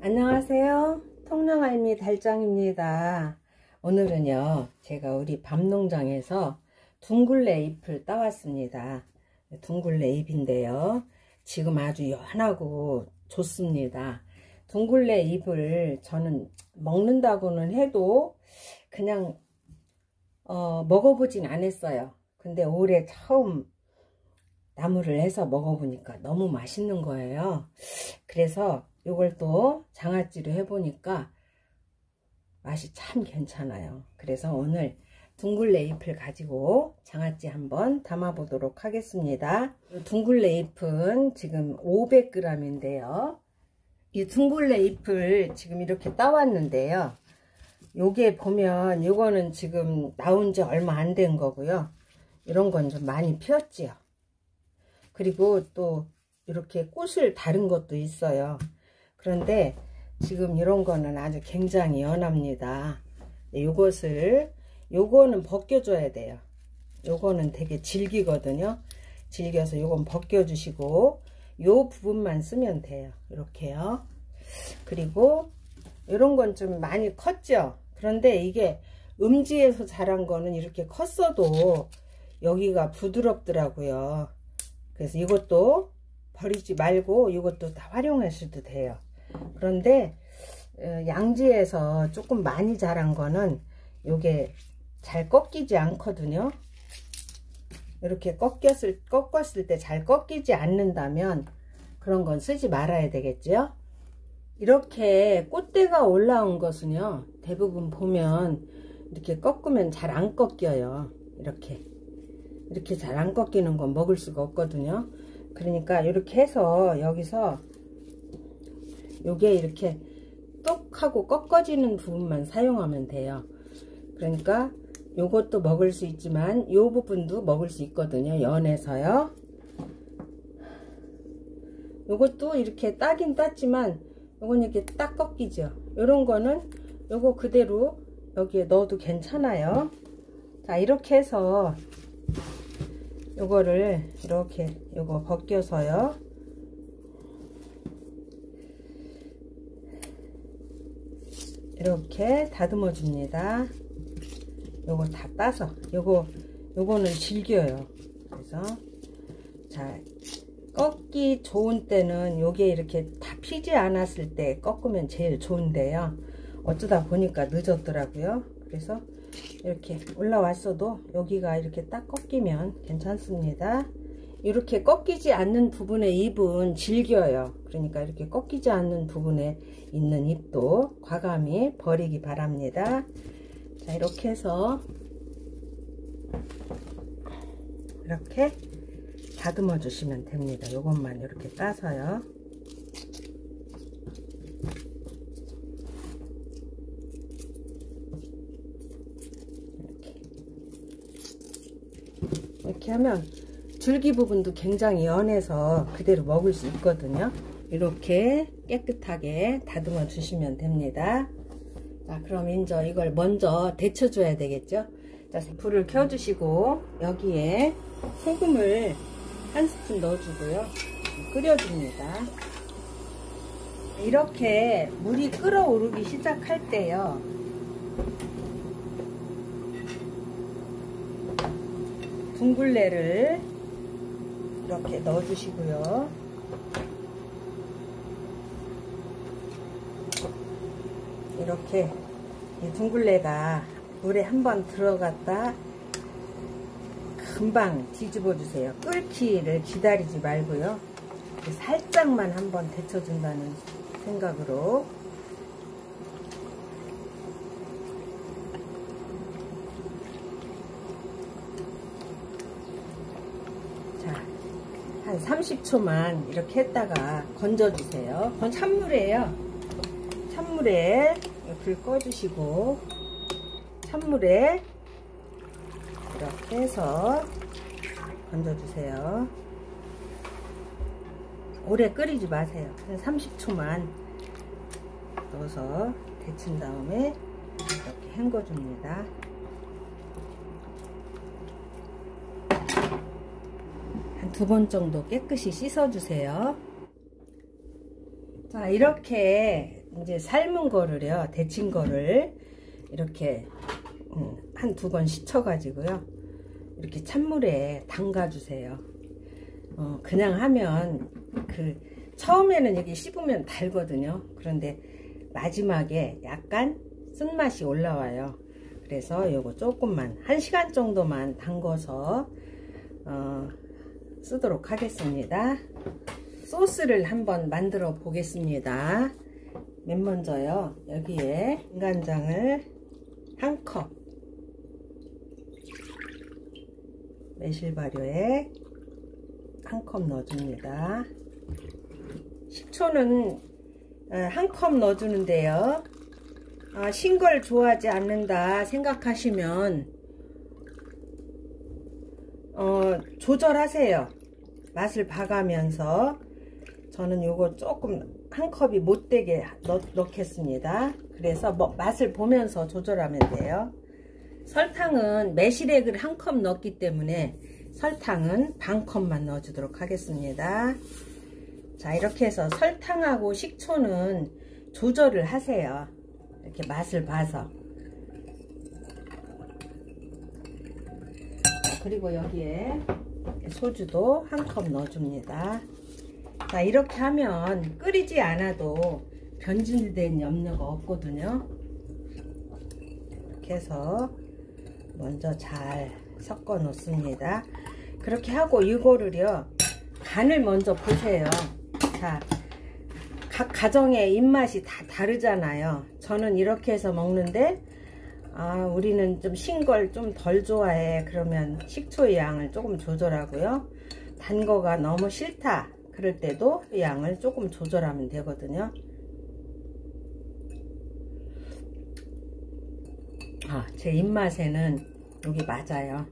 안녕하세요. 통영할미 달짱입니다. 오늘은요, 제가 우리 밤농장에서 둥글레 잎을 따왔습니다. 둥글레 잎인데요, 지금 아주 연하고 좋습니다. 둥글레 잎을 저는 먹는다고는 해도 그냥 먹어보진 않았어요. 근데 올해 처음 나무를 해서 먹어보니까 너무 맛있는 거예요. 그래서 이걸 또 장아찌로 해보니까 맛이 참 괜찮아요. 그래서 오늘 둥글레 잎을 가지고 장아찌 한번 담아 보도록 하겠습니다. 둥글레 잎은 지금 500g인데요. 이 둥글레 잎을 지금 이렇게 따왔는데요. 요게 보면 요거는 지금 나온 지 얼마 안 된 거고요. 이런 건 좀 많이 피었지요. 그리고 또 이렇게 꽃을 다른 것도 있어요. 그런데 지금 이런 거는 아주 굉장히 연합니다. 요거는 벗겨줘야 돼요. 요거는 되게 질기거든요. 질겨서 요건 벗겨주시고 요 부분만 쓰면 돼요. 이렇게요. 그리고 이런 건 좀 많이 컸죠. 그런데 이게 음지에서 자란 거는 이렇게 컸어도 여기가 부드럽더라고요. 그래서 이것도 버리지 말고 이것도 다 활용하셔도 돼요. 그런데 양지에서 조금 많이 자란 거는 요게 잘 꺾이지 않거든요. 이렇게 꺾었을 때 잘 꺾이지 않는다면 그런 건 쓰지 말아야 되겠죠. 이렇게 꽃대가 올라온 것은요, 대부분 보면 이렇게 꺾으면 잘 안 꺾여요. 이렇게 잘 안 꺾이는 건 먹을 수가 없거든요. 그러니까 이렇게 해서 여기서 요게 이렇게 똑 하고 꺾어지는 부분만 사용하면 돼요. 그러니까 요것도 먹을 수 있지만 요 부분도 먹을 수 있거든요. 연해서요. 요것도 이렇게 따긴 땄지만 요건 이렇게 딱 꺾이죠. 요런 거는 요거 그대로 여기에 넣어도 괜찮아요. 자, 이렇게 해서 요거를 이렇게 요거 벗겨서요, 이렇게 다듬어 줍니다. 요거 다 따서 요거는 질겨요. 그래서 자, 꺾기 좋은 때는 요게 이렇게 다 피지 않았을 때 꺾으면 제일 좋은데요. 어쩌다 보니까 늦었더라고요. 그래서 이렇게 올라왔어도 여기가 이렇게 딱 꺾이면 괜찮습니다. 이렇게 꺾이지 않는 부분의 잎은 질겨요. 그러니까 이렇게 꺾이지 않는 부분에 있는 잎도 과감히 버리기 바랍니다. 자, 이렇게 해서 이렇게 다듬어 주시면 됩니다. 요것만 이렇게 따서요. 이렇게 하면 줄기 부분도 굉장히 연해서 그대로 먹을 수 있거든요. 이렇게 깨끗하게 다듬어 주시면 됩니다. 자, 그럼 이제 이걸 먼저 데쳐 줘야 되겠죠. 자, 불을 켜 주시고 여기에 소금을 한 스푼 넣어 주고요, 끓여 줍니다. 이렇게 물이 끓어오르기 시작할 때요, 둥글레를 이렇게 넣어 주시고요, 이렇게 이 둥글레가 물에 한번 들어갔다 금방 뒤집어 주세요. 끓기를 기다리지 말고요, 살짝만 한번 데쳐 준다는 생각으로. 한 30초만 이렇게 했다가 건져 주세요. 그건 찬물이에요. 찬물에 불 꺼 주시고 찬물에 이렇게 해서 건져 주세요. 오래 끓이지 마세요. 한 30초만 넣어서 데친 다음에 이렇게 헹궈 줍니다. 한 2번 정도 깨끗이 씻어 주세요. 자, 이렇게 이제 삶은 거를요, 데친 거를 이렇게 한 2번 씻어 가지고요, 이렇게 찬물에 담가 주세요. 그냥 하면 처음에는 이게 씹으면 달거든요. 그런데 마지막에 약간 쓴맛이 올라와요. 그래서 요거 조금만 1시간 정도만 담궈서 쓰도록 하겠습니다. 소스를 한번 만들어 보겠습니다. 맨 먼저요, 여기에 인간장을 1컵, 매실 발효에 1컵 넣어줍니다. 식초는 1컵 넣어주는데요, 신 걸 좋아하지 않는다 생각하시면 조절하세요. 맛을 봐가면서. 저는 요거 조금 1컵이 못되게 넣겠습니다. 그래서 맛을 보면서 조절하면 돼요. 설탕은 매실액을 1컵 넣었기 때문에 설탕은 반 컵만 넣어주도록 하겠습니다. 자, 이렇게 해서 설탕하고 식초는 조절을 하세요. 이렇게 맛을 봐서. 그리고 여기에 소주도 1컵 넣어줍니다. 자, 이렇게 하면 끓이지 않아도 변질된 염려가 없거든요. 이렇게 해서 먼저 잘 섞어 놓습니다. 그렇게 하고 이거를요, 간을 먼저 보세요. 자, 각 가정의 입맛이 다 다르잖아요. 저는 이렇게 해서 먹는데 우리는 좀 신 걸 좀 덜 좋아해. 그러면 식초의 양을 조금 조절하고요. 단 거가 너무 싫다 그럴 때도 양을 조금 조절하면 되거든요. 제 입맛에는 여기 맞아요.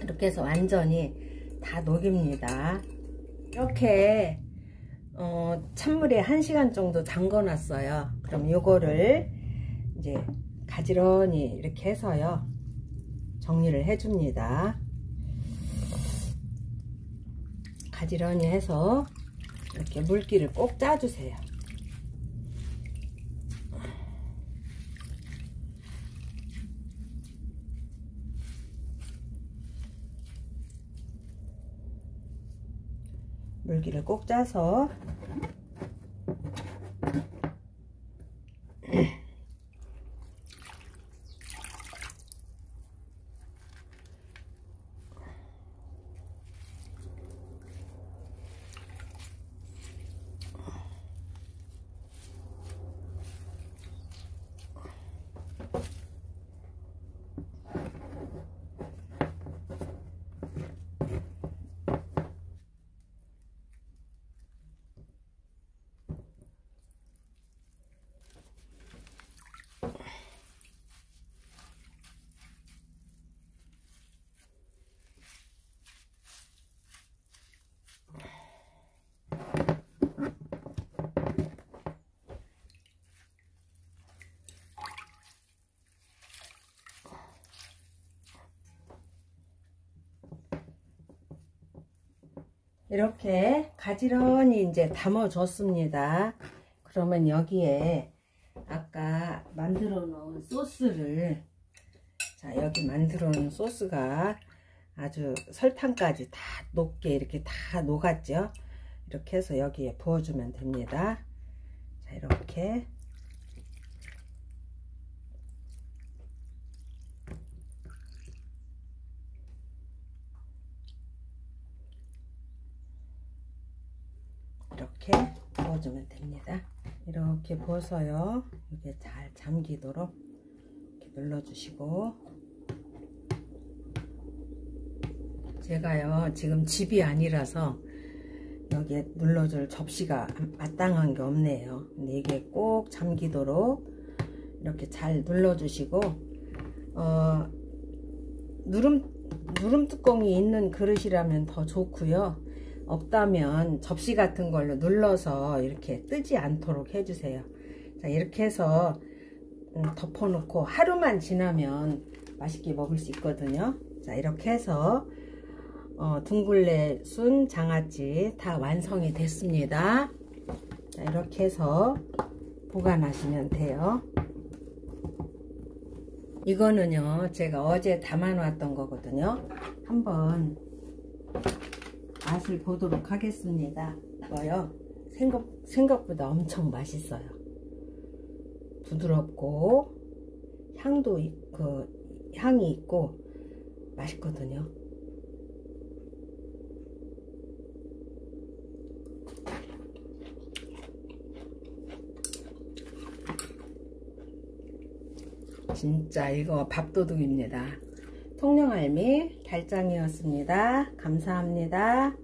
이렇게 해서 완전히 다 녹입니다. 이렇게 찬물에 1시간 정도 담궈 놨어요. 그럼 요거를 이제 가지런히 이렇게 해서요, 정리를 해 줍니다. 가지런히 해서 이렇게 물기를 꼭 짜주세요. 물기를 꼭 짜서 이렇게 가지런히 이제 담아 줬습니다. 그러면 여기에 아까 만들어 놓은 소스를, 자, 여기 만들어 놓은 소스가 아주 설탕까지 다 녹게 이렇게 다 녹았죠. 이렇게 해서 여기에 부어주면 됩니다. 자, 이렇게 이렇게 부어주면 됩니다. 이렇게 부어서요, 이게 잘 잠기도록 이렇게 눌러주시고, 제가요 지금 집이 아니라서 여기에 눌러줄 접시가 마땅한 게 없네요. 근데 이게 꼭 잠기도록 이렇게 잘 눌러주시고, 누름 뚜껑이 있는 그릇이라면 더 좋고요. 없다면 접시 같은 걸로 눌러서 이렇게 뜨지 않도록 해주세요. 자, 이렇게 해서 덮어놓고 하루만 지나면 맛있게 먹을 수 있거든요. 자, 이렇게 해서 둥글레 순 장아찌 다 완성이 됐습니다. 자, 이렇게 해서 보관하시면 돼요. 이거는요 제가 어제 담아 놨던 거거든요. 한번 맛을 보도록 하겠습니다. 이거요 생각보다 엄청 맛있어요. 부드럽고 향도 향이 있고 맛있거든요. 진짜 이거 밥도둑입니다. 통영알미 달짱이었습니다. 감사합니다.